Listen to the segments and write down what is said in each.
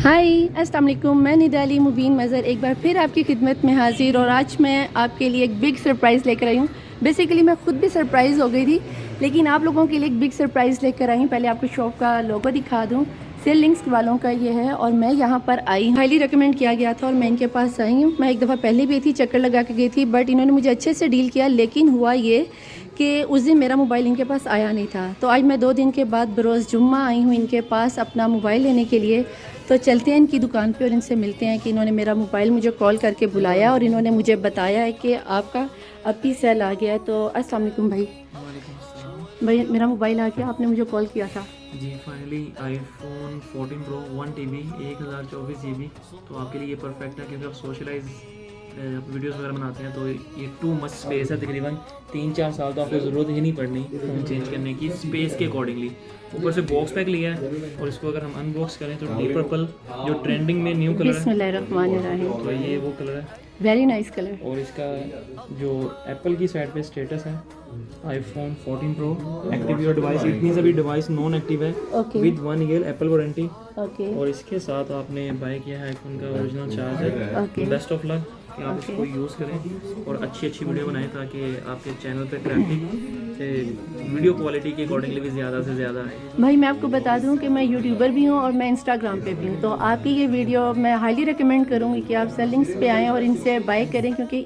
हाय अस्सलाम वालेकुम, मैं निदाली मुबीन मज़र एक बार फिर आपकी खिदमत में हाज़िर। और आज मैं आपके लिए एक बिग सरप्राइज़ लेकर आई हूँ। बेसिकली मैं ख़ुद भी सरप्राइज़ हो गई थी, लेकिन आप लोगों के लिए एक बिग सरप्राइज़ लेकर आई हूँ। पहले आपको शॉप का लोगो दिखा दूँ। सेल लिंक्स वालों का ये है और मैं यहाँ पर आई, हाईली रिकमेंड किया गया था और मैं इनके पास आई हूँ। मैं एक दफ़ा पहले भी थी, चक्कर लगा के गई थी, बट इन्होंने मुझे अच्छे से डील किया। लेकिन हुआ ये कि उस दिन मेरा मोबाइल इनके पास आया नहीं था, तो आज मैं 2 दिन के बाद बरोज़ जुम्मा आई हूँ इनके पास अपना मोबाइल लेने के लिए। तो चलते हैं इनकी दुकान पे और इनसे मिलते हैं कि इन्होंने मेरा मोबाइल मुझे कॉल करके बुलाया और इन्होंने मुझे बताया है कि आपका अभी सेल आ गया है। तो अस्सलाम वालेकुम भाई। वालेकुम अस्सलाम। भाई मेरा मोबाइल आ गया, आपने मुझे कॉल किया था। जी finally iPhone 14 pro 1 TB 1024 GB तो आपके लिए ये परफेक्ट है, क्योंकि आप सोशलाइज वीडियोस वगैरह बनाते हैं तो ये टू मच स्पेस है। तकरीबन 3-4 साल तो आपको ज़रूरत ही नहीं पड़नी फ़ोन चेंज करने की स्पेस के अकॉर्डिंगली। ऊपर से बॉक्स पैक लिया है और इसको अगर हम अनबॉक्स करें तो डीप पर्पल जो ट्रेंडिंग में न्यू कलर है, बिस्मिल्लाहिर्रहमानिर्रहीम। तो ये वो कलर है। Very nice colour. और इसका जो एप्पल की साइड पे स्टेटस है, iPhone 14 pro active your device, इतनी सभी डिवाइस नॉन एक्टिव है okay with 1 year Apple warranty. Okay और इसके साथ आपने बाय किया है आईफोन का original charger. Okay best of luck कि आप इसको यूज़ करें और अच्छी अच्छी वीडियो बनाएं, ताकि आपके चैनल पे ट्रैफिक वीडियो क्वालिटी के अकॉर्डिंगली भी ज़्यादा से ज़्यादा आए। भाई मैं आपको बता दूं कि मैं यूट्यूबर भी हूं और मैं इंस्टाग्राम पे भी हूं, तो आपकी ये वीडियो मैं हाईली रिकमेंड करूंगी कि आप सेलिंग्स पे आएँ और इनसे बाय करें, क्योंकि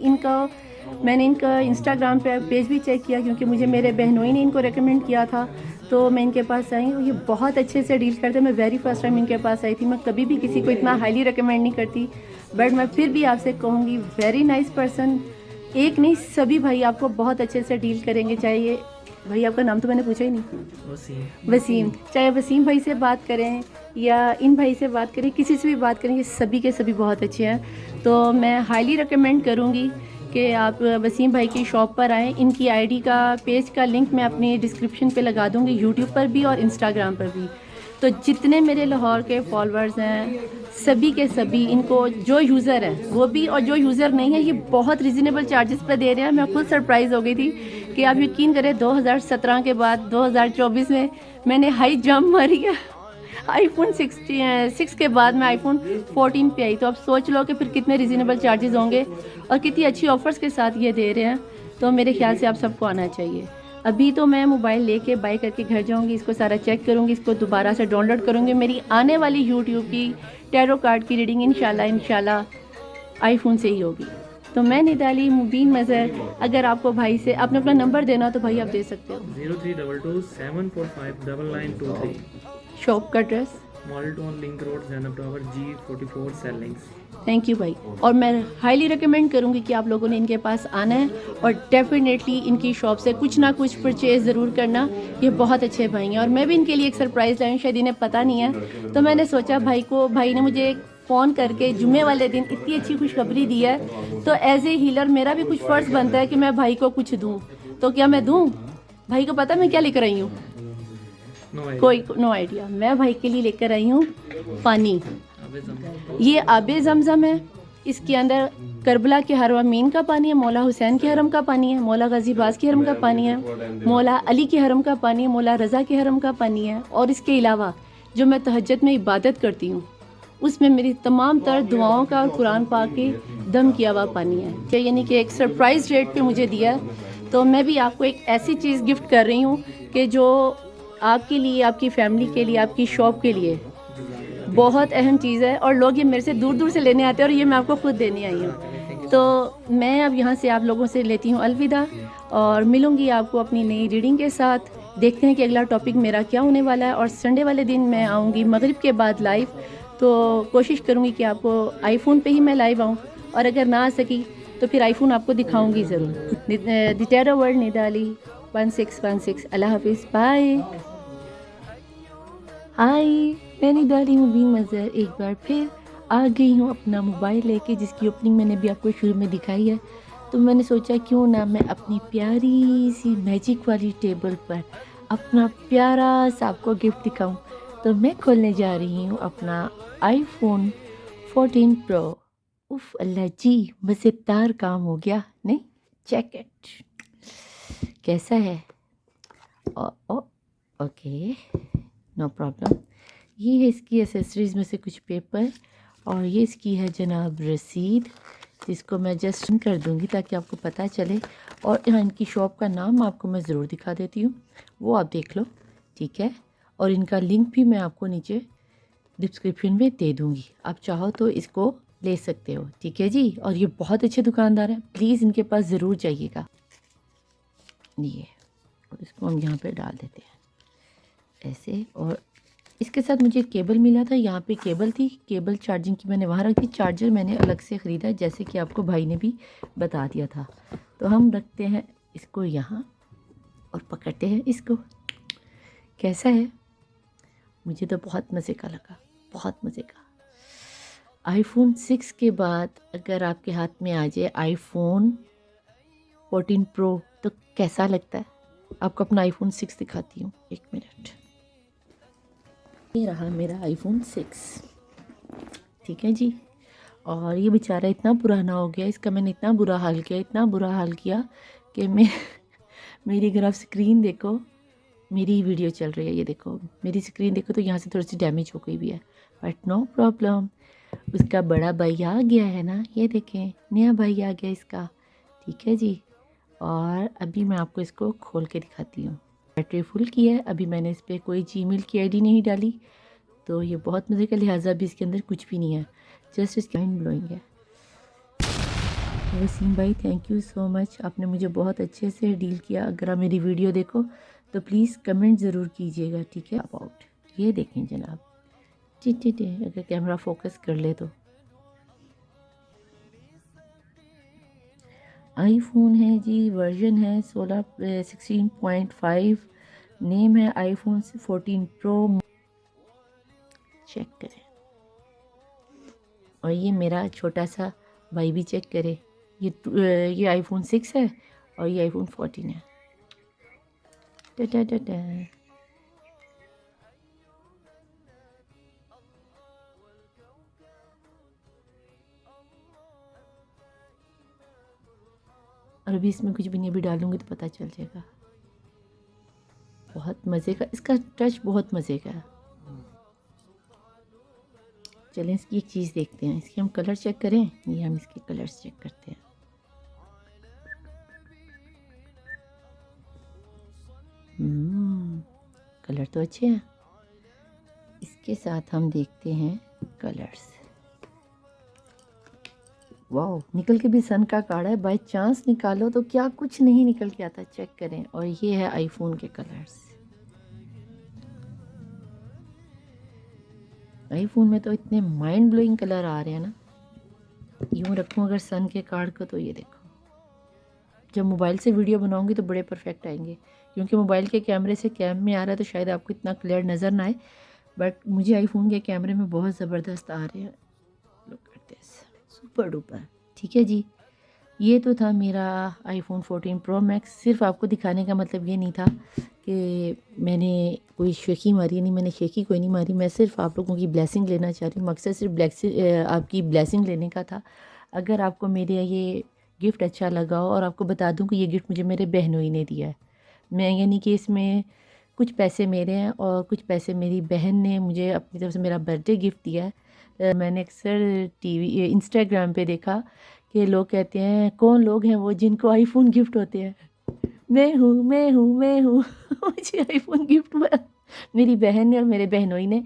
मैंने इनका इंस्टाग्राम पे पेज भी चेक किया, क्योंकि मुझे मेरे बहनोई ने इनको रिकमेंड किया था। तो मैं इनके पास आई हूँ, ये बहुत अच्छे से डील करते हैं। मैं वेरी फर्स्ट टाइम इनके पास आई थी। मैं कभी भी किसी को इतना हाईली रिकमेंड नहीं करती, बट मैं फिर भी आपसे कहूँगी वेरी नाइस पर्सन। एक नहीं, सभी भाई आपको बहुत अच्छे से डील करेंगे। चाहे ये भाई, आपका नाम तो मैंने पूछा ही नहीं, वसीम। चाहे वसीम भाई से बात करें या इन भाई से बात करें, किसी से भी बात करें, ये सभी के सभी बहुत अच्छे हैं। तो मैं हाईली रिकमेंड करूँगी कि आप वसीम भाई की शॉप पर आएँ। इनकी आईडी का पेज का लिंक मैं अपनी डिस्क्रिप्शन पे लगा दूँगी, यूट्यूब पर भी और इंस्टाग्राम पर भी। तो जितने मेरे लाहौर के फॉलोअर्स हैं, सभी के सभी इनको, जो यूज़र है वो भी और जो यूज़र नहीं है, ये बहुत रिजनेबल चार्जेस पर दे रहे हैं। मैं खुद सरप्राइज़ हो गई थी कि आप यकीन करें 2017 के बाद 2024 में मैंने हाई जंप मारी है। आईफोन 6 के बाद मैं आईफोन 14 पे आई। तो आप सोच लो कि फिर कितने रिजनेबल चार्जेस होंगे और कितनी अच्छी ऑफ़र्स के साथ ये दे रहे हैं। तो मेरे ख्याल से आप सबको आना चाहिए। अभी तो मैं मोबाइल लेके बाय करके घर जाऊंगी, इसको सारा चेक करूंगी, इसको दोबारा से डाउनलोड करूंगी। मेरी आने वाली यूट्यूब की टैरो कार्ड की रीडिंग इंशाल्लाह आईफोन से ही होगी। तो मैं निदाली मुबीन मज़र, अगर आपको भाई से आपने अपना नंबर देना तो भाई आप दे सकते हो। 0322 745 9923 शॉप का address. Model town link road Zainab tower G44 cell links. Thank you भाई। और मैं हाईली रिकमेंड करूंगी कि आप लोगों ने इनके पास आना है और डेफिनेटली इनकी शॉप से कुछ ना कुछ परचेज़ ज़रूर करना। ये बहुत अच्छे भाई हैं और मैं भी इनके लिए एक सरप्राइज़ लाई हूँ, शायद इन्हें पता नहीं है। तो मैंने सोचा भाई ने मुझे फ़ोन करके जुम्मे वाले दिन इतनी अच्छी खुशखबरी दी है, तो एज़ ए हीलर मेरा भी कुछ फ़र्ज़ बनता है कि मैं भाई को कुछ दूँ। तो क्या मैं दूँ? भाई को पता मैं क्या लेकर आई हूँ? कोई नो आइडिया। मैं भाई के लिए लेकर आई हूँ पानी। ये आबे ज़मज़म है। इसके अंदर करबला के हरमीन का पानी है, मौला हुसैन के हरम का पानी है, मौला गाजीबाज के हरम का पानी है, मौला अली के हरम का पानी है, मौला रज़ा के हरम का पानी है। और इसके अलावा जो मैं तहज्जुद में इबादत करती हूँ, उसमें मेरी तमाम तर दुआओं का और कुरान पाक के दम किया हुआ पानी है। क्या यानी कि एक सरप्राइज़ रेट पे मुझे दिया है। तो मैं भी आपको एक ऐसी चीज़ गिफ्ट कर रही हूँ कि जो आपके लिए, आपकी फैमिली के लिए, आपकी शॉप के लिए बहुत अहम चीज़ है। और लोग ये मेरे से दूर दूर से लेने आते हैं और ये मैं आपको खुद देने आई हूँ। तो मैं अब यहाँ से आप लोगों से लेती हूँ अलविदा और मिलूँगी आपको अपनी नई रीडिंग के साथ। देखते हैं कि अगला टॉपिक मेरा क्या होने वाला है। और संडे वाले दिन मैं आऊँगी मगरिब के बाद लाइव, तो कोशिश करूँगी कि आपको आईफोन पे ही मैं लाइव आऊँ, और अगर ना आ सकी तो फिर आईफोन आपको दिखाऊँगी ज़रूर। The Terra world निदाली 1616। अल्लाह हाफिज़, बाय। हाय, मैं निदाली मुबीन मज़र एक बार फिर आ गई हूँ अपना मोबाइल लेके, जिसकी ओपनिंग मैंने भी आपको शुरू में दिखाई है। तो मैंने सोचा क्यों ना मैं अपनी प्यारी सी मैजिक वाली टेबल पर अपना प्यारा सा आपको गिफ्ट दिखाऊं। तो मैं खोलने जा रही हूँ अपना आईफोन 14 प्रो। उफ अल्लाह जी, मज़ेदार काम हो गया नहीं? चेक इट कैसा है। ओ, ओ, ओके, नो प्रॉब्लम। ये है इसकी एसेसरीज़ में से कुछ पेपर, और ये इसकी है जनाब रसीद, जिसको मैं जस्ट कर दूंगी ताकि आपको पता चले। और यहाँ इनकी शॉप का नाम आपको मैं ज़रूर दिखा देती हूँ, वो आप देख लो, ठीक है। और इनका लिंक भी मैं आपको नीचे डिस्क्रिप्शन में दे दूँगी, आप चाहो तो इसको ले सकते हो, ठीक है जी। और ये बहुत अच्छे दुकानदार हैं, प्लीज़ इनके पास ज़रूर जाइएगा। ये, और इसको हम यहाँ पे डाल देते हैं ऐसे। और इसके साथ मुझे केबल मिला था, यहाँ पे केबल थी, केबल चार्जिंग की मैंने वहाँ रख दी, चार्जर मैंने अलग से ख़रीदा जैसे कि आपको भाई ने भी बता दिया था। तो हम रखते हैं इसको यहाँ और पकड़ते हैं इसको। कैसा है? मुझे तो बहुत मज़े का लगा, बहुत मज़े का। आईफोन 6 के बाद अगर आपके हाथ में आ जाए आईफोन 14 प्रो तो कैसा लगता है? आपको अपना आईफोन 6 दिखाती हूँ, 1 मिनट। ये रहा मेरा आईफोन 6, ठीक है जी। और ये बेचारा इतना पुराना हो गया, इसका मैंने इतना बुरा हाल किया, इतना बुरा हाल किया कि मेरी अगर आप स्क्रीन देखो, मेरी वीडियो चल रही है, ये देखो मेरी स्क्रीन देखो तो यहाँ से थोड़ी सी डैमेज हो गई भी है, बट नो प्रॉब्लम। उसका बड़ा भाई आ गया है ना, ये देखें नया भाई आ गया इसका, ठीक है जी। और अभी मैं आपको इसको खोल के दिखाती हूँ। बैटरी फुल की है, अभी मैंने इस पर कोई जीमेल की आईडी नहीं डाली, तो ये बहुत मज़े का, लिहाजा भी इसके अंदर कुछ भी नहीं है, जस्ट इसका माइंड ब्लोइंग है। वसीम भाई थैंक यू सो मच, आपने मुझे बहुत अच्छे से डील किया। अगर आप मेरी वीडियो देखो तो प्लीज़ कमेंट ज़रूर कीजिएगा, ठीक है। अबाउट ये देखें जनाब, ठीक है, अगर कैमरा फोकस कर ले तो आईफोन है जी, वर्जन है 16.5, नेम है आईफोन 14 प्रो, चेक करें। और ये मेरा छोटा सा भाई भी चेक करे, ये आईफोन 6 है और ये आईफोन 14 है। टा टा टा। और अभी इसमें कुछ भी नहीं, अभी डालूंगी तो पता चल जाएगा। बहुत मज़े का, इसका टच बहुत मज़े का है। चलें इसकी एक चीज़ देखते हैं, इसके हम कलर चेक करें, ये हम इसके कलर्स चेक करते हैं। कलर तो अच्छे हैं। इसके साथ हम देखते हैं कलर्स। वाह, निकल के भी सन का कार्ड है, बाय चांस निकालो तो क्या कुछ नहीं निकल के आता, चेक करें। और ये है आईफोन के कलर्स। आईफोन में तो इतने माइंड ब्लोइंग कलर आ रहे हैं ना, यूँ रखूँ अगर सन के कार्ड को तो ये देखो, जब मोबाइल से वीडियो बनाऊंगी तो बड़े परफेक्ट आएंगे, क्योंकि मोबाइल के कैमरे से कैम में आ रहा है तो शायद आपको इतना क्लियर नज़र ना आए, बट मुझे आईफोन के कैमरे में बहुत ज़बरदस्त आ रहे हैं। Look at this, super duper, ठीक है जी। ये तो था मेरा आईफोन 14 प्रो मैक्स। सिर्फ आपको दिखाने का मतलब ये नहीं था कि मैंने कोई शेखी मारी, नहीं, मैंने शेखी कोई नहीं मारी, मैं सिर्फ आप लोगों की ब्लेसिंग लेना चाह रही हूँ। मकसद सिर्फ आपकी ब्लेसिंग लेने का था। अगर आपको मेरे ये गिफ्ट अच्छा लगा हो, और आपको बता दूं कि ये गिफ्ट मुझे मेरे बहनोई ने दिया है, मैं यानी कि इसमें कुछ पैसे मेरे हैं और कुछ पैसे मेरी बहन ने मुझे अपनी तरफ से मेरा बर्थडे गिफ्ट दिया है। मैंने अक्सर टीवी इंस्टाग्राम पे देखा कि लोग कहते हैं कौन लोग हैं वो जिनको आईफोन गिफ्ट होते हैं, मैं हूँ मुझे आईफोन गिफ्ट हुआ। मेरी बहन ने और मेरे बहनोई ने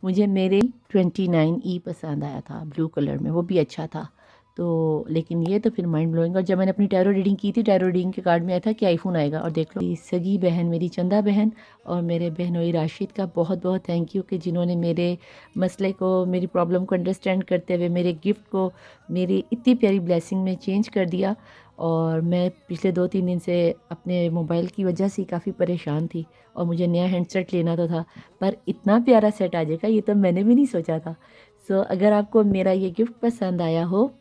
मुझे मेरे 29E पसंद आया था, ब्लू कलर में, वो भी अच्छा था। तो लेकिन ये तो फिर माइंड ब्लोइंग। और जब मैंने अपनी टैरो रीडिंग की थी, टैरो रीडिंग के कार्ड में आया था कि आईफोन आएगा, और देख लो, सगी बहन मेरी चंदा बहन और मेरे बहनोई राशिद का बहुत बहुत थैंक यू कि जिन्होंने मेरे मसले को, मेरी प्रॉब्लम को अंडरस्टैंड करते हुए मेरे गिफ्ट को मेरी इतनी प्यारी ब्लेसिंग में चेंज कर दिया। और मैं पिछले 2-3 दिन से अपने मोबाइल की वजह से काफ़ी परेशान थी और मुझे नया हैंडसेट लेना तो था, पर इतना प्यारा सेट आ जाएगा ये तो मैंने भी नहीं सोचा था। सो अगर आपको मेरा ये गिफ्ट पसंद आया हो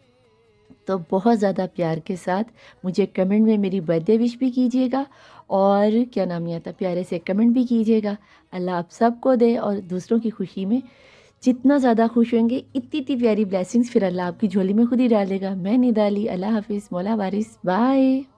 तो बहुत ज़्यादा प्यार के साथ मुझे कमेंट में मेरी बर्थडे विश भी कीजिएगा, और क्या नाम नहीं आता, प्यारे से कमेंट भी कीजिएगा। अल्लाह आप सबको दे, और दूसरों की खुशी में जितना ज़्यादा खुश होंगे इतनी इतनी प्यारी ब्लेसिंग्स फिर अल्लाह आपकी झोली में खुद ही डालेगा। मैं निदाली, अल्लाह हाफिज़, मौला वारिस, बाय।